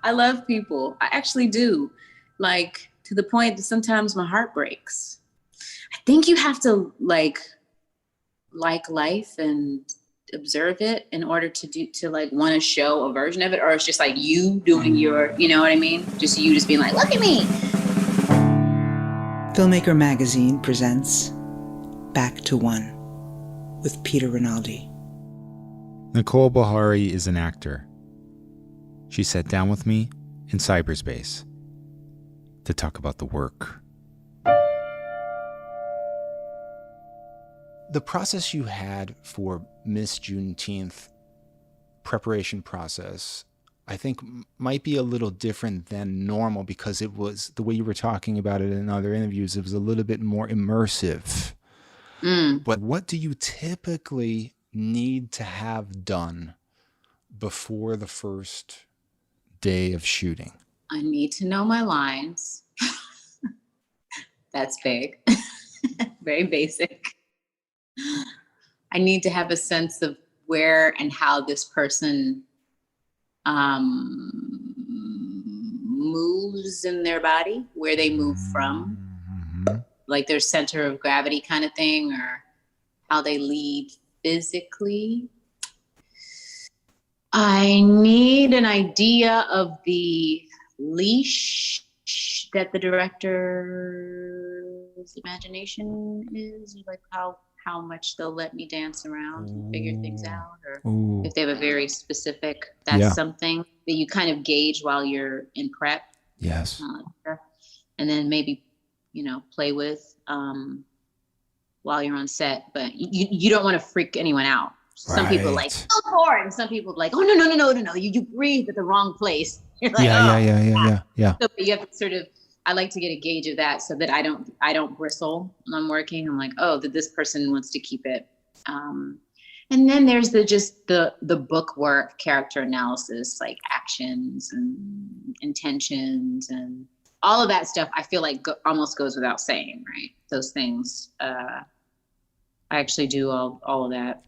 I love people. I actually do. Like, to the point that sometimes my heart breaks. I think you have to like life and observe it in order to like want to show a version of it, or it's just like you doing your, you know what I mean? Just you just being like, look at me. Filmmaker Magazine presents Back to One with Peter Rinaldi. Nicole Beharie is an actor. She sat down with me in cyberspace to talk about the work. The process you had for Miss Juneteenth preparation process, I think might be a little different than normal because it was, the way you were talking about it in other interviews, it was a little bit more immersive. But what do you typically need to have done before the first day of shooting? I need to know my lines. That's big. Very basic. I need to have a sense of where and how this person moves in their body, where they move from, like their center of gravity kind of thing, or how they lead physically. I need an idea of the leash that the director's imagination is, like how much they'll let me dance around and figure things out, or if they have a very specific, that's something that you kind of gauge while you're in prep. Yes. And then maybe, play with while you're on set, but you don't want to freak anyone out. Some people are like, go for it. And some people are like, oh, no. You breathe at the wrong place. You're like, yeah. So you have to sort of, I like to get a gauge of that so that I don't bristle when I'm working. I'm like, oh, that this person wants to keep it. And then there's the book work, character analysis, like actions and intentions and all of that stuff. I feel like almost goes without saying, right? Those things. I actually do all of that,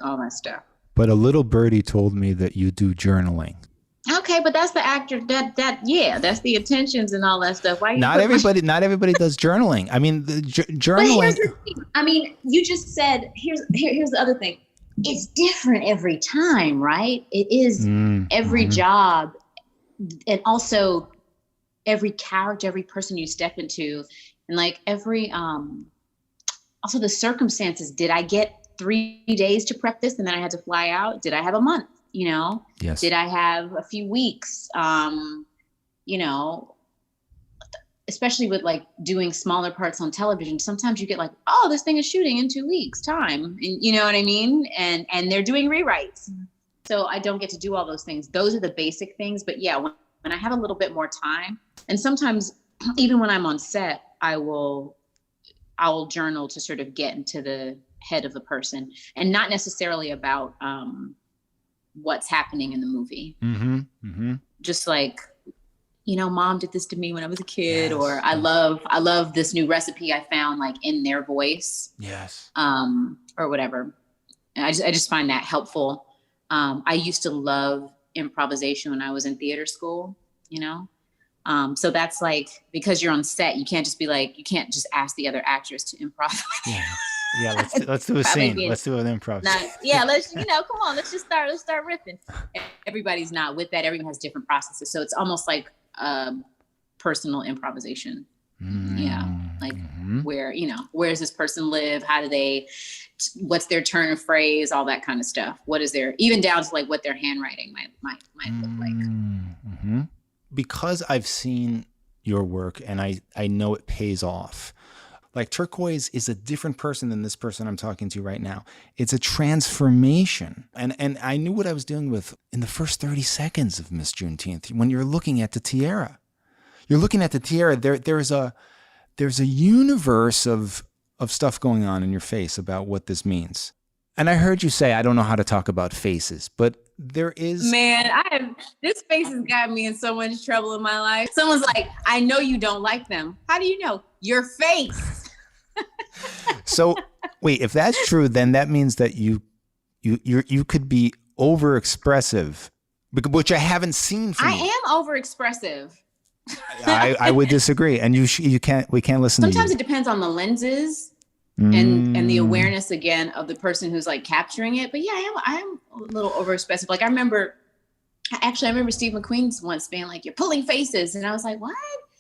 all that stuff. But a little birdie told me that you do journaling. Okay, but that's the actor. That's the intentions and all that stuff. Why? Not everybody does journaling. I mean, the journaling. But here's the thing. I mean, you just said. Here's the other thing. It's different every time, right? It is every job, and also every character, every person you step into, and like every also the circumstances. Did I get 3 days to prep this, and then I had to fly out? Did I have a month? Yes. Did I have a few weeks? Especially with like doing smaller parts on television, sometimes you get like, oh, this thing is shooting in 2 weeks time. And you know what I mean? And they're doing rewrites. So I don't get to do all those things. Those are the basic things. But yeah, when I have a little bit more time, and sometimes even when I'm on set, I will journal to sort of get into the head of the person, and not necessarily about, what's happening in the movie. Just like, mom did this to me when I was a kid, or I love this new recipe I found, like in their voice. Yes. Or whatever. And I just find that helpful. I used to love improvisation when I was in theater school, so that's like, because you're on set, you can't just ask the other actors to improv. Yeah, let's do a scene. Let's do an improv. Let's come on, let's start riffing. Everybody's not with that. Everyone has different processes, so it's almost like personal improvisation. Like where does this person live? How do they? What's their turn of phrase? All that kind of stuff. What is their, even down to like what their handwriting might look like. Because I've seen your work and I know it pays off. Like Turquoise is a different person than this person I'm talking to right now. It's a transformation. And I knew what I was dealing with in the first 30 seconds of Miss Juneteenth. When you're looking at the tiara, there's a universe of stuff going on in your face about what this means. And I heard you say, I don't know how to talk about faces, but there is. Man, this face has got me in so much trouble in my life. Someone's like, I know you don't like them. How do you know? Your face. So wait, if that's true, then that means that you could be overexpressive which I haven't seen from I you. am overexpressive. I would disagree. And we can't listen Sometimes to you. it depends on the lenses and the awareness again of the person who's like capturing it. But yeah, I am a little overexpressive. Like I remember Steve McQueen's once being like, "You're pulling faces." And I was like, "What?"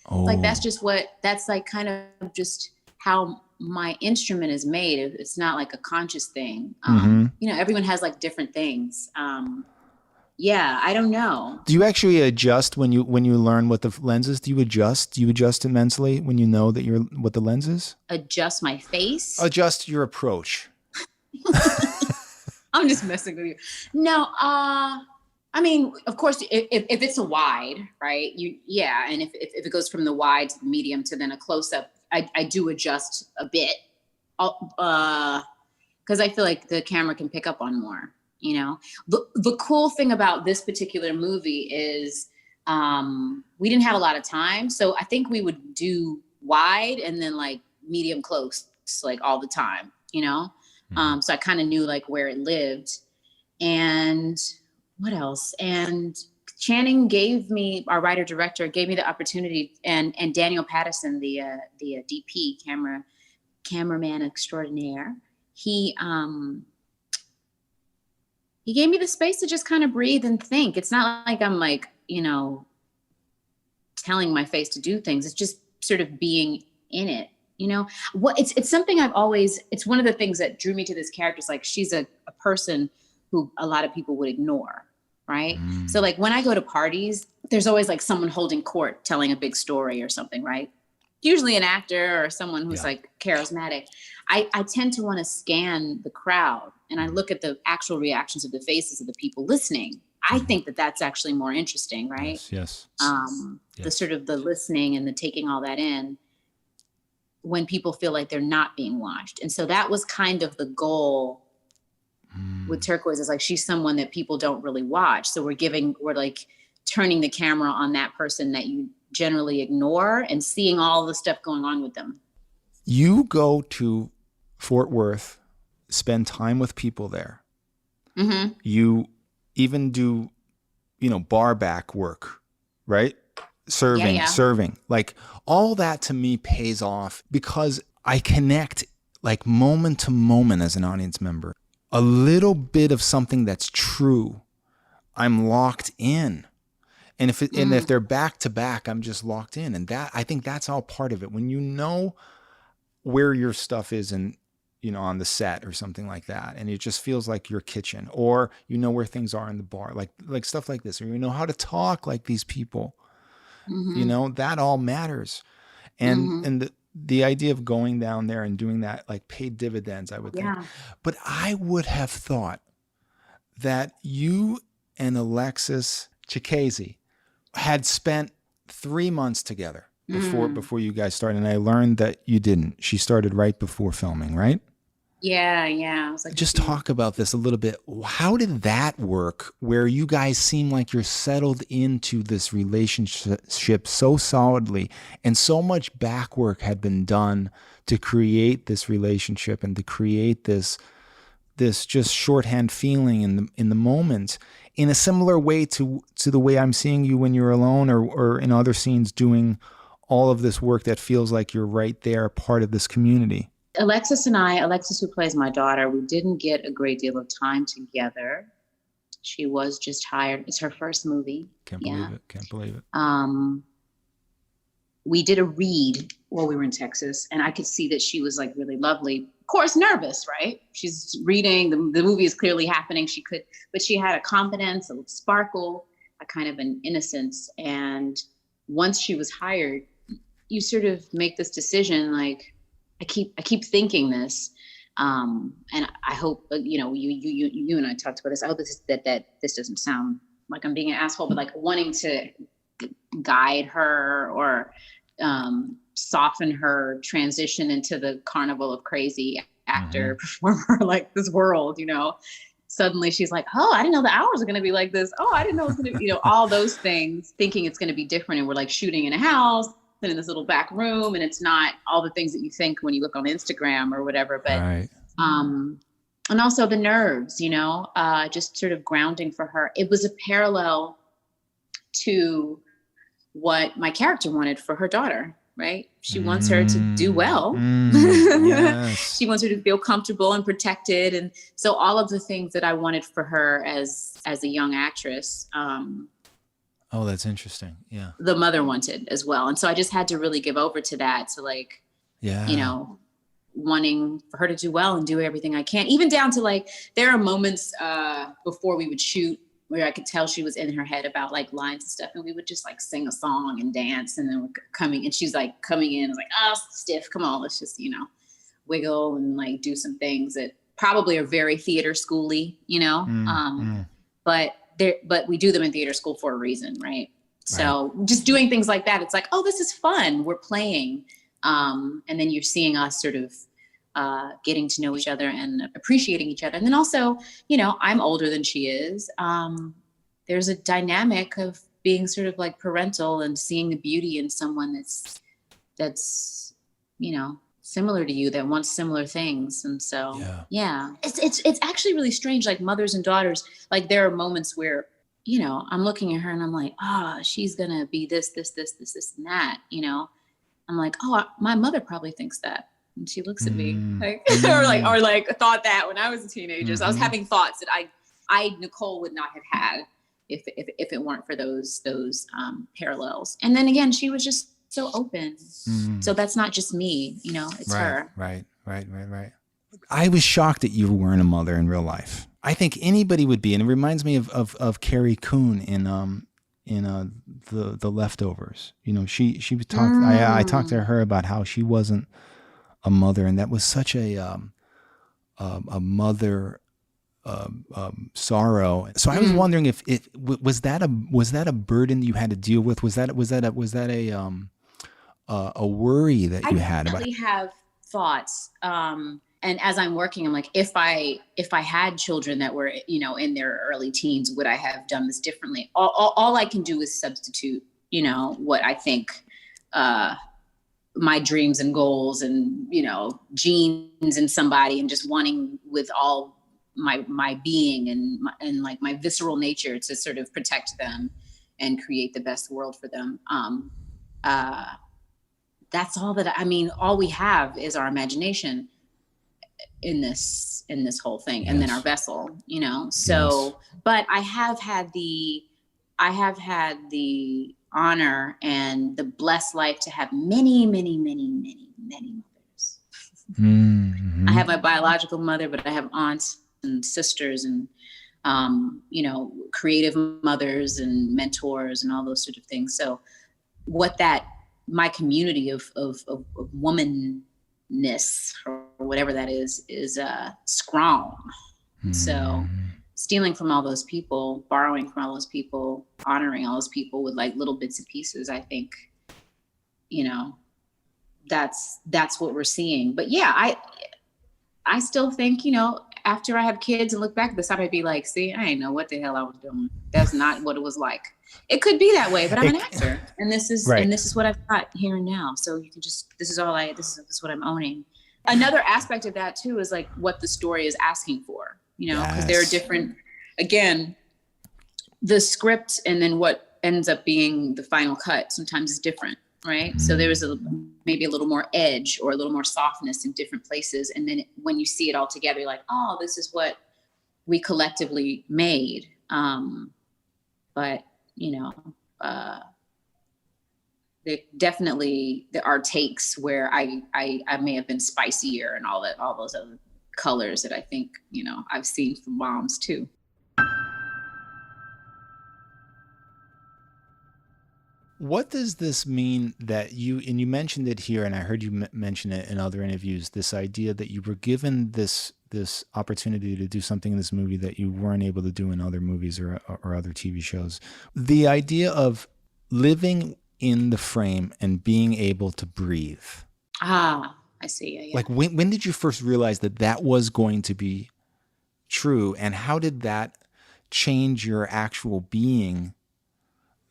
Oh. Like, that's like kind of just how my instrument is made. It's not like a conscious thing. You know, everyone has like different things. Yeah, I don't know. Do you actually adjust when you learn what the lens is? Do you adjust immensely when you know that what the lens is? Adjust my face? Adjust your approach. I'm just messing with you. No, I mean, of course, if it's a wide, right? And if it goes from the wide to the medium to then a close up, I do adjust a bit, because I feel like the camera can pick up on more. You know, the cool thing about this particular movie is we didn't have a lot of time, so I think we would do wide and then like medium close, like all the time. You know, so I kind of knew like where it lived, and what else? And Channing our writer director gave me the opportunity, and Daniel Pattison, the DP cameraman extraordinaire, he gave me the space to just kind of breathe and think. It's not like I'm like, you know, telling my face to do things. It's just sort of being in it, you know. It's something it's one of the things that drew me to this character. Is like she's a person who a lot of people would ignore, right? So like when I go to parties, there's always like someone holding court telling a big story or something, right? Usually an actor or someone who's like charismatic. I tend to want to scan the crowd and I look at the actual reactions of the faces of the people listening. I think that that's actually more interesting, right? Yes. The sort of the listening and the taking all that in when people feel like they're not being watched. And so that was kind of the goal with Turquoise, is like, she's someone that people don't really watch. So we're like turning the camera on that person that you generally ignore and seeing all the stuff going on with them. You go to Fort Worth, spend time with people there. Mm-hmm. You even do, bar back work, right? Serving. Like all that to me pays off because I connect like moment to moment as an audience member. A little bit of something that's true, I'm locked in. And if they're back to back, I'm just locked in. And I think that's all part of it. When you know where your stuff is and, on the set or something like that, and it just feels like your kitchen, or where things are in the bar, like stuff like this, or you know how to talk like these people, that all matters. And the idea of going down there and doing that, like, paid dividends, I would think. But I would have thought that you and Alexis Chikese had spent 3 months together before you guys started. And I learned that you didn't. She started right before filming, right? Yeah. I was like, just talk about this a little bit. How did that work, where you guys seem like you're settled into this relationship so solidly, and so much back work had been done to create this relationship and to create this just shorthand feeling in the moment, in a similar way to the way I'm seeing you when you're alone or in other scenes doing all of this work that feels like you're right there, part of this community? Alexis, who plays my daughter, we didn't get a great deal of time together. She was just hired. It's her first movie. Can't believe it. We did a read while we were in Texas, and I could see that she was like really lovely. Of course, nervous, right? She's reading, the movie is clearly happening. But she had a confidence, a sparkle, a kind of an innocence. And once she was hired, you sort of make this decision, like, I keep thinking this, and I hope you and I talked about this. I hope that this doesn't sound like I'm being an asshole, but like wanting to guide her or soften her transition into the carnival of crazy actor performer, like this world. Suddenly she's like, oh, I didn't know the hours are going to be like this. Oh, I didn't know it was going to, all those things, thinking it's going to be different, and we're like shooting in a house, in this little back room, and it's not all the things that you think when you look on Instagram or whatever. But right. And also the nerves, just sort of grounding for her. It was a parallel to what my character wanted for her daughter, right? She wants her to do well. Yes. She wants her to feel comfortable and protected. And so all of the things that I wanted for her as a young actress, oh, that's interesting. Yeah. the mother wanted as well. And so I just had to really give over to that, to like, wanting for her to do well and do everything I can, even down to like, there are moments before we would shoot where I could tell she was in her head about like lines and stuff. And we would just like sing a song and dance. And then we're coming, and she's like coming in, like, oh, stiff, come on, let's just, wiggle and like do some things that probably are very theater schooly, but we do them in theater school for a reason, right? So just doing things like that, it's like, oh, this is fun, we're playing. And then you're seeing us sort of getting to know each other and appreciating each other. And then also, I'm older than she is. There's a dynamic of being sort of like parental and seeing the beauty in someone that's similar to you, that wants similar things. And so, it's actually really strange. Like mothers and daughters, like there are moments where, I'm looking at her and I'm like, she's going to be this, and that, I'm like, oh, my mother probably thinks that. And she looks at me like, or thought that when I was a teenager. So I was having thoughts that I Nicole would not have had if it weren't for those parallels. And then again, she was just so open. So that's not just me, it's her. Right. I was shocked that you weren't a mother in real life. I think anybody would be. And it reminds me of Carrie Coon in the Leftovers. She talked. I talked to her about how she wasn't a mother, and that was such a mother sorrow. So I was wondering if was that a burden you had to deal with? Was that a worry that you had about? I definitely have thoughts. And as I'm working, I'm like, if I had children that were, in their early teens, would I have done this differently? All I can do is substitute, what I think, my dreams and goals and, genes in somebody, and just wanting with all my being and like my visceral nature to sort of protect them and create the best world for them. That's all all we have is our imagination in this whole thing. And then our vessel, so, but I have had the honor and the blessed life to have many, many, many, many, many mothers. I have my biological mother, but I have aunts and sisters and, creative mothers and mentors and all those sort of things. So my community of womanness or whatever that is strong. So stealing from all those people, borrowing from all those people, honoring all those people with like little bits and pieces, I think, that's what we're seeing. But yeah, I still think, after I have kids and look back at this, I might be like, see, I didn't know what the hell I was doing. That's not what it was like. It could be that way, but I'm an actor, and this is what I've got here and now. So you can this is what I'm owning. Another aspect of that too is like what the story is asking for, because there are different, again, the script and then what ends up being the final cut sometimes is different, right? So there's maybe a little more edge or a little more softness in different places. And then when you see it all together, you're like, oh, this is what we collectively made. But there are takes where I may have been spicier and all those other colors that I think, I've seen from moms too. What does this mean that you mentioned it here, and I heard you mention it in other interviews, this idea that you were given this opportunity to do something in this movie that you weren't able to do in other movies or other TV shows. The idea of living in the frame and being able to breathe. I see. Yeah. Like when did you first realize that was going to be true, and how did that change your actual being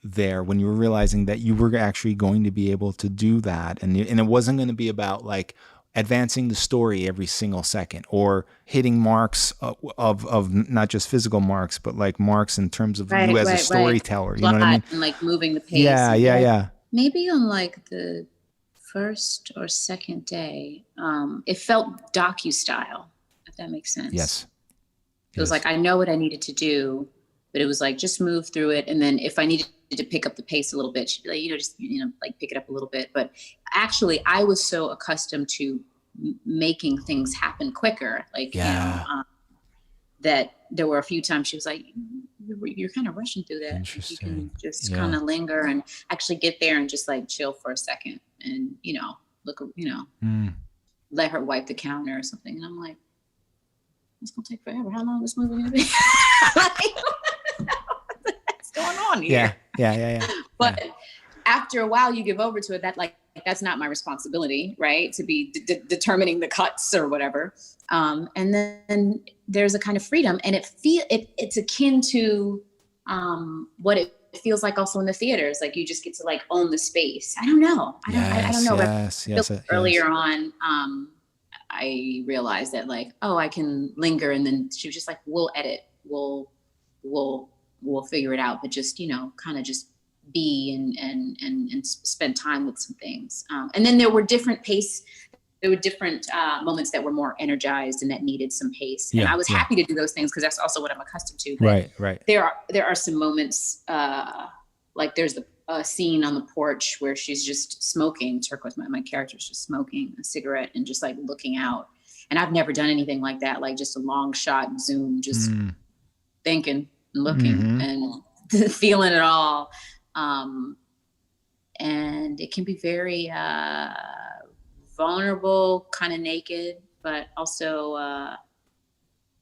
there when you were realizing that you were actually going to be able to do that, and it wasn't going to be about like advancing the story every single second, or hitting marks of not just physical marks, but like marks in terms of you as a storyteller. You know what I mean? And like moving the pace. Yeah. Maybe on like the first or second day, it felt docu-style, if that makes sense. Yes. It was like, I know what I needed to do, but it was like, just move through it. And then if I needed to pick up the pace a little bit, she'd be like, just, like pick it up a little bit. But actually I was so accustomed to making things happen quicker. Like, that there were a few times she was like, you're kind of rushing through that. Interesting. You can just kind of linger and actually get there and just like chill for a second and, look, let her wipe the counter or something. And I'm like, it's going to take forever. How long is this movie going to be? What's going on here? Yeah. But after a while, you give over to it. That's not my responsibility, right? To be determining the cuts or whatever. And then there's a kind of freedom, and it's akin to what it feels like also in the theaters. Like you just get to like own the space. I don't know. I don't know. Yes. Earlier on, I realized that like, I can linger, and then she was just like, we'll edit, we'll figure it out, but just, kind of just be and spend time with some things. And then there were different moments that were more energized and that needed some pace. And I was happy to do those things because that's also what I'm accustomed to. But right. There are some moments, like there's a scene on the porch where she's just smoking. Turquoise, my character's just smoking a cigarette and just like looking out. And I've never done anything like that, like just a long shot zoom, just thinking and looking and feeling it all. And it can be very vulnerable, kind of naked, but also,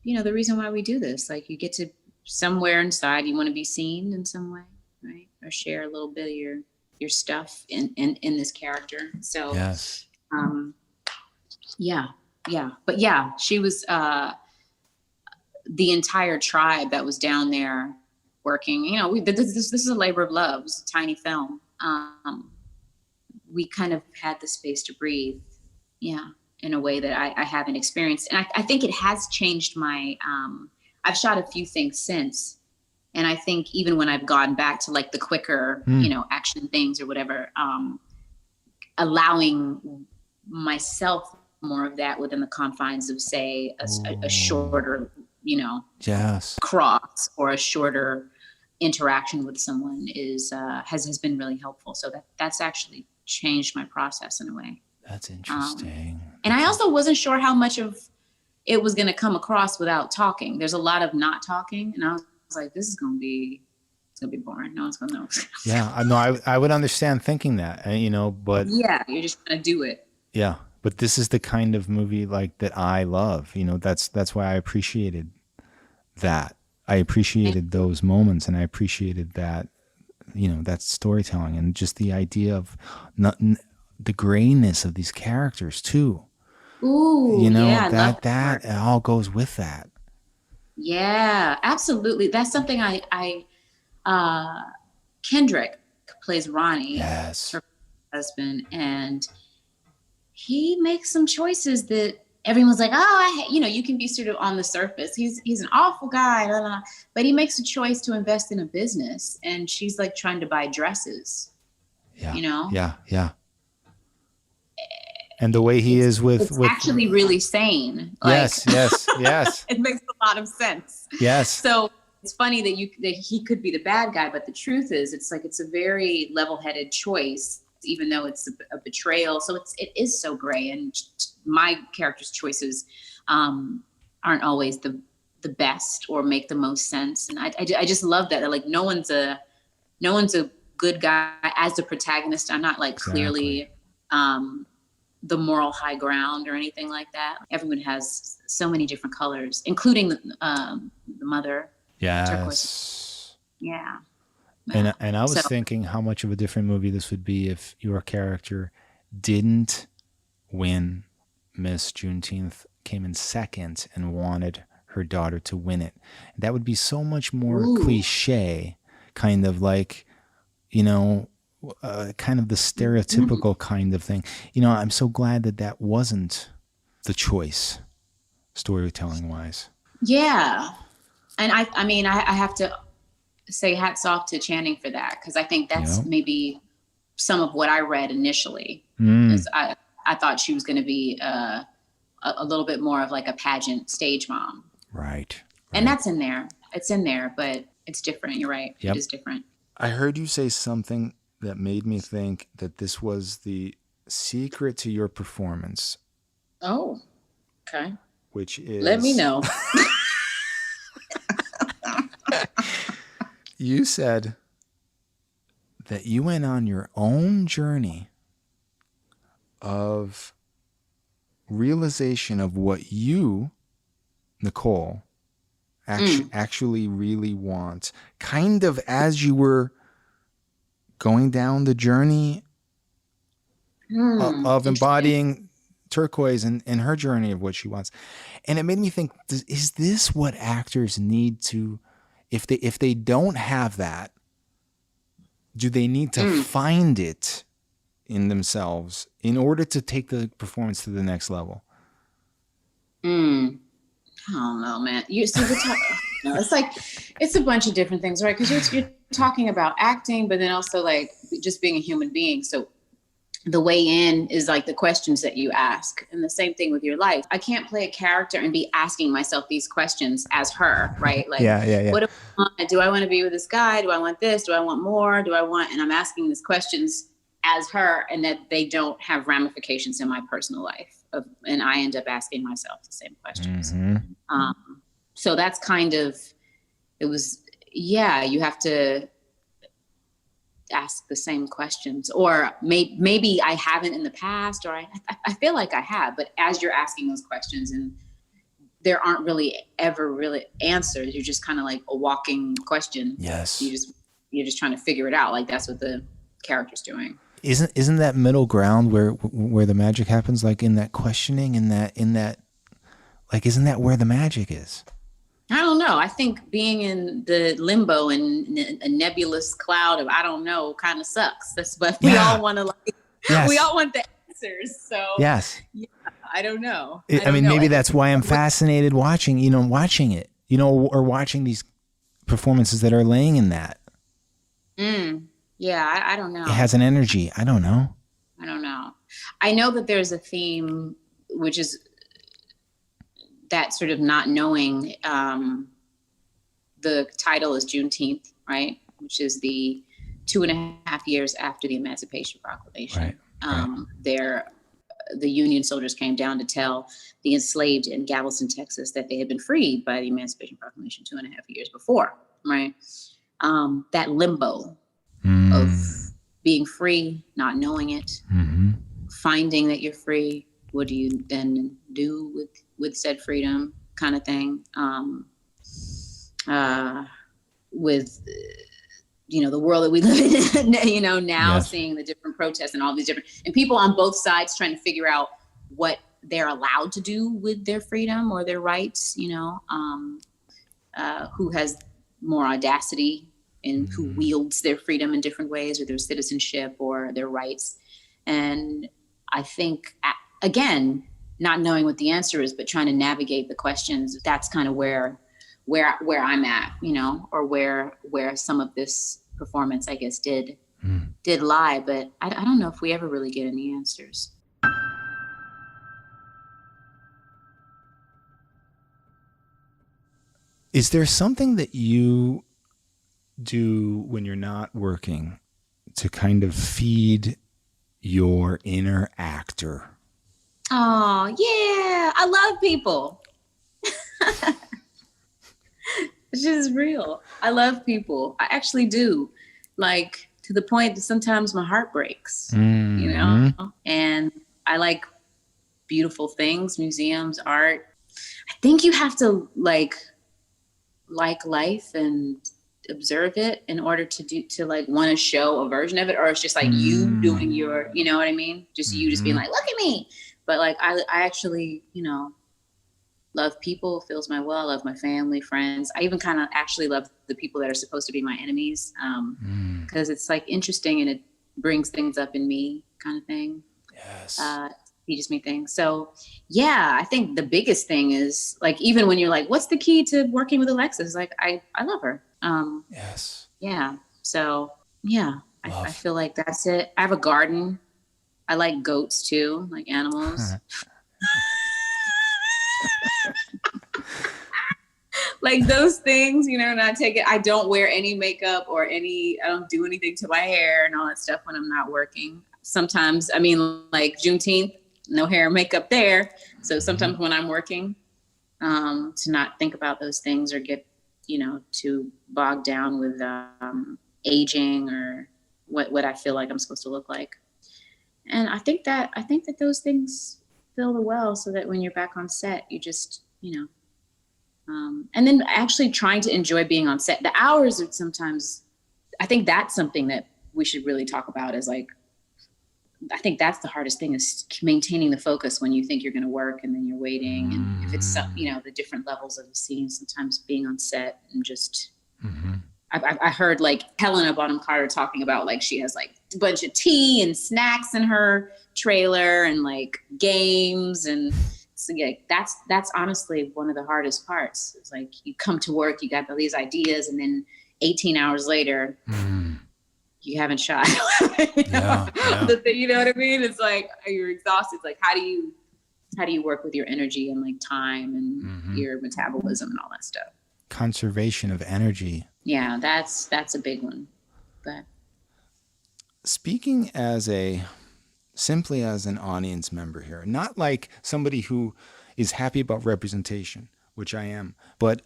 the reason why we do this, like you get to somewhere inside, you want to be seen in some way, right? Or share a little bit of your stuff in this character. So, yes. But she was, the entire tribe that was down there working, this is a labor of love. It was a tiny film. We kind of had the space to breathe. In a way that I haven't experienced. And I think it has changed my, I've shot a few things since. And I think even when I've gone back to like the quicker, action things or whatever, allowing myself more of that within the confines of say a shorter, cross or a shorter interaction with someone has been really helpful. So that's actually changed my process in a way. That's interesting. And I also wasn't sure how much of it was going to come across without talking. There's a lot of not talking. And I was like, this is going to be boring. No one's going to know. Yeah, no, I would understand thinking that, but. Yeah, you're just going to do it. Yeah, but this is the kind of movie like that I love. That's why I appreciated that. I appreciated those moments, and I appreciated that, that storytelling and just the idea of the grayness of these characters too. Ooh, that it all goes with that. Yeah, absolutely. That's something Kendrick plays Ronnie, yes, her husband, and he makes some choices that everyone's like, you can be sort of on the surface. He's an awful guy, blah, blah, but he makes a choice to invest in a business, and she's like trying to buy dresses. Yeah. Yeah. And the way he is with actually really sane. Yes. It makes a lot of sense. Yes. So it's funny that he could be the bad guy, but the truth is, it's a very level-headed choice, even though it's a betrayal. So it is so gray, and my character's choices aren't always the best or make the most sense. And I just love that. Like no one's a good guy as the protagonist. I'm not like clearly the moral high ground or anything like that. Everyone has so many different colors, including the mother. Yes. Turquoise. Yeah. And I was thinking how much of a different movie this would be if your character didn't win Miss Juneteenth, came in second, and wanted her daughter to win it. That would be so much more cliche, kind of like, kind of the stereotypical kind of thing. You know, I'm so glad that that wasn't the choice, storytelling wise. Yeah. And I mean, I have to say hats off to Channing for that, because I think that's maybe some of what I read initially. Is I thought she was going to be a little bit more of like a pageant stage mom. Right. And that's in there. It's in there, but it's different. You're right. Yep. It is different. I heard you say something that made me think that this was the secret to your performance. Oh, okay. Which is... Let me know. You said that you went on your own journey of realization of what you, Nicole, actually really want, kind of as you were going down the journey of embodying Turquoise and her journey of what she wants. And it made me think, is this what actors need to, if they don't have that, do they need to find it in themselves in order to take the performance to the next level? I don't know, man. You see, it's like, it's a bunch of different things, right? Because you're talking about acting, but then also like just being a human being. So the way in is like the questions that you ask, and the same thing with your life. I can't play a character and be asking myself these questions as her, right? Like, what do I want? Do I want to be with this guy? Do I want this? Do I want more? Do I want? And I'm asking these questions as her, and that they don't have ramifications in my personal life. And I end up asking myself the same questions. So that's kind of, it was, you have to ask the same questions, or maybe I haven't in the past, or I feel like I have, but as you're asking those questions and there aren't really ever really answers, you're just kind of like a walking question. Yes. You're just trying to figure it out. Like that's what the character's doing. Isn't that middle ground where the magic happens? Like in that questioning, in that, like, isn't that where the magic is? I don't know. I think being in the limbo and a nebulous cloud of I don't know kind of sucks. That's what we all want to like. Yes. We all want the answers. So yes, I don't know. I mean, maybe that's why I'm fascinated watching it, or watching these performances that are laying in that. Yeah, I don't know. It has an energy. I don't know. I know that there's a theme, which is that sort of not knowing. The title is Juneteenth, right? Which is the 2.5 years after the Emancipation Proclamation. Right. The Union soldiers came down to tell the enslaved in Galveston, Texas, that they had been freed by the Emancipation Proclamation 2.5 years before, right? That limbo of being free, not knowing it, finding that you're free. What do you then do with said freedom, kind of thing? With the world that we live in, now seeing the different protests and all these different, and people on both sides trying to figure out what they're allowed to do with their freedom or their rights, who has more audacity and who wields their freedom in different ways, or their citizenship or their rights. And I think, again, not knowing what the answer is, but trying to navigate the questions, that's kind of where I'm at, or where some of this performance, I guess, did lie. But I don't know if we ever really get any answers. Is there something that you do when you're not working to kind of feed your inner actor? Oh, yeah. I love people. It's just real. I love people. I actually do. Like, to the point that sometimes my heart breaks, and I like beautiful things, museums, art. I think you have to like life and observe it in order to want to show a version of it, or it's just like you doing your, you know what I mean? Just you just being like, look at me. But like, I actually, love people, fills my well. I love my family, friends. I even kind of actually love the people that are supposed to be my enemies. Cause it's like interesting, and it brings things up in me kind of thing. Yes. Teaches me things. So yeah, I think the biggest thing is like, even when you're like, what's the key to working with Alexis? Like, I love her. Yes. Yeah. So yeah, I feel like that's it. I have a garden. I like goats too, like animals. Like those things, you know, I don't wear any makeup or I don't do anything to my hair and all that stuff when I'm not working. Sometimes, I mean, like Juneteenth, no hair and makeup there. So sometimes when I'm working, to not think about those things or get, you know, too bogged down with aging or what I feel like I'm supposed to look like. And I think that those things fill the well so that when you're back on set, you just, you know, and then actually trying to enjoy being on set. The hours are sometimes, I think that's something that we should really talk about is like, I think that's the hardest thing is maintaining the focus when you think you're going to work and then you're waiting. And if it's, you know, the different levels of the scene, sometimes being on set and just, I heard like Helena Bonham Carter talking about like she has like a bunch of tea and snacks in her trailer and like games and so yeah, that's honestly one of the hardest parts. It's like you come to work, you got all these ideas, and then 18 hours later, you haven't shot. You know what I mean? It's like you're exhausted. It's like how do you work with your energy and like time and your metabolism and all that stuff? Conservation of energy. Yeah, that's a big one. But speaking simply as an audience member here, not like somebody who is happy about representation, which I am, but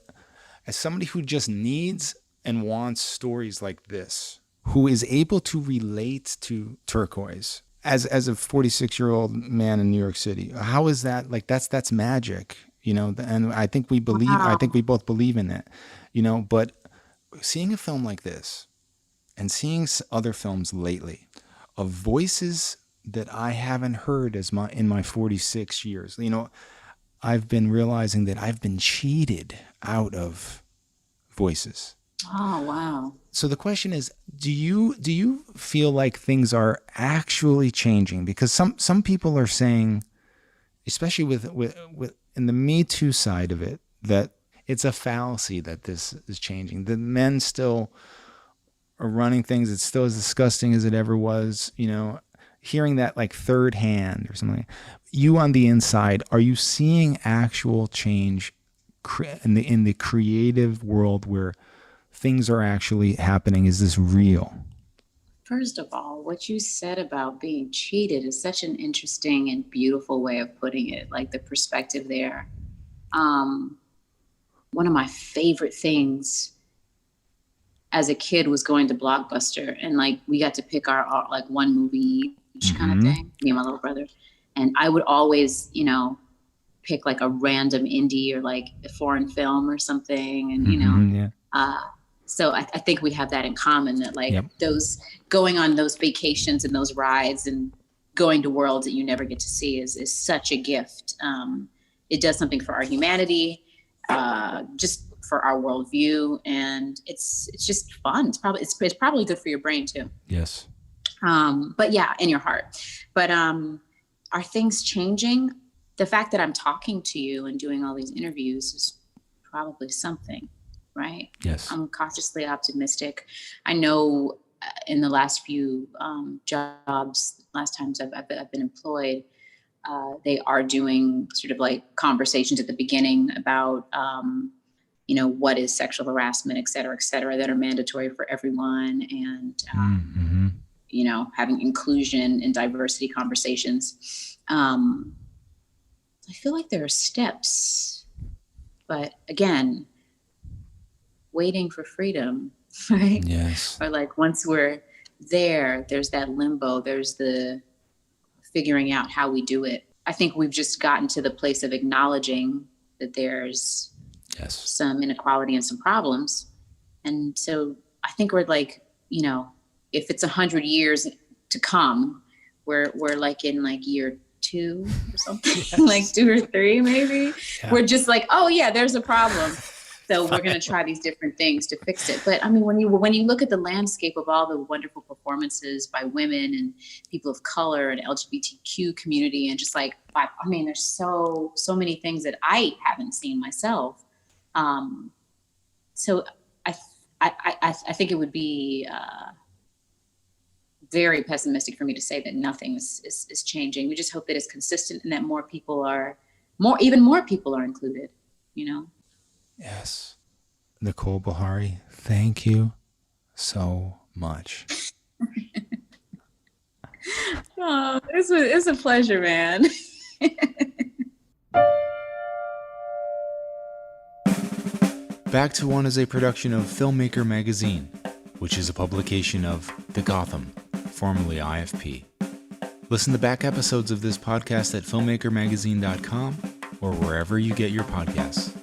as somebody who just needs and wants stories like this, who is able to relate to Turquoise as a 46-year-old man in New York City. How is that? Like that's magic, you know, and I think we both believe in it, you know, but seeing a film like this and seeing other films lately of voices that I haven't heard in my 46 years. You know, I've been realizing that I've been cheated out of voices. Oh, wow. So the question is, do you feel like things are actually changing? Because some people are saying, especially with in the Me Too side of it, that it's a fallacy that this is changing. The men still are running things. It's still as disgusting as it ever was, you know. Hearing that like third hand or something. You on the inside, are you seeing actual change in the creative world where things are actually happening? Is this real? First of all, what you said about being cheated is such an interesting and beautiful way of putting it, like the perspective there. One of my favorite things as a kid was going to Blockbuster, and like we got to pick our like one movie each kind of thing, me and my little brother. And I would always, you know, pick like a random indie or like a foreign film or something. And, you know, so I think we have that in common, that like those going on those vacations and those rides and going to worlds that you never get to see is such a gift. It does something for our humanity, just for our worldview. And it's just fun. It's probably good for your brain too. Yes. But yeah, in your heart. But are things changing? The fact that I'm talking to you and doing all these interviews is probably something, right? Yes. I'm cautiously optimistic. I know in the last few jobs, last times I've been employed, they are doing sort of like conversations at the beginning about, you know, what is sexual harassment, et cetera, that are mandatory for everyone. And, you know, having inclusion and diversity conversations. I feel like there are steps, but again, waiting for freedom, right? Yes. Or like once we're there, there's that limbo, there's the figuring out how we do it. I think we've just gotten to the place of acknowledging that there's some inequality and some problems. And so I think we're like, you know, if it's 100 years to come, we're like in like year 2 or something, like 2 or 3 maybe. Yeah. We're just like, oh yeah, there's a problem. So we're going to try these different things to fix it. But I mean, when you look at the landscape of all the wonderful performances by women and people of color and LGBTQ community, and just like, I mean, there's so many things that I haven't seen myself. So I think it would be very pessimistic for me to say that nothing is changing. We just hope that it's consistent and that even more people are included, you know? Yes. Nicole Beharie, thank you so much. Oh, it's a pleasure, man. Back to One is a production of Filmmaker Magazine, which is a publication of The Gotham, formerly IFP. Listen to back episodes of this podcast at filmmakermagazine.com or wherever you get your podcasts.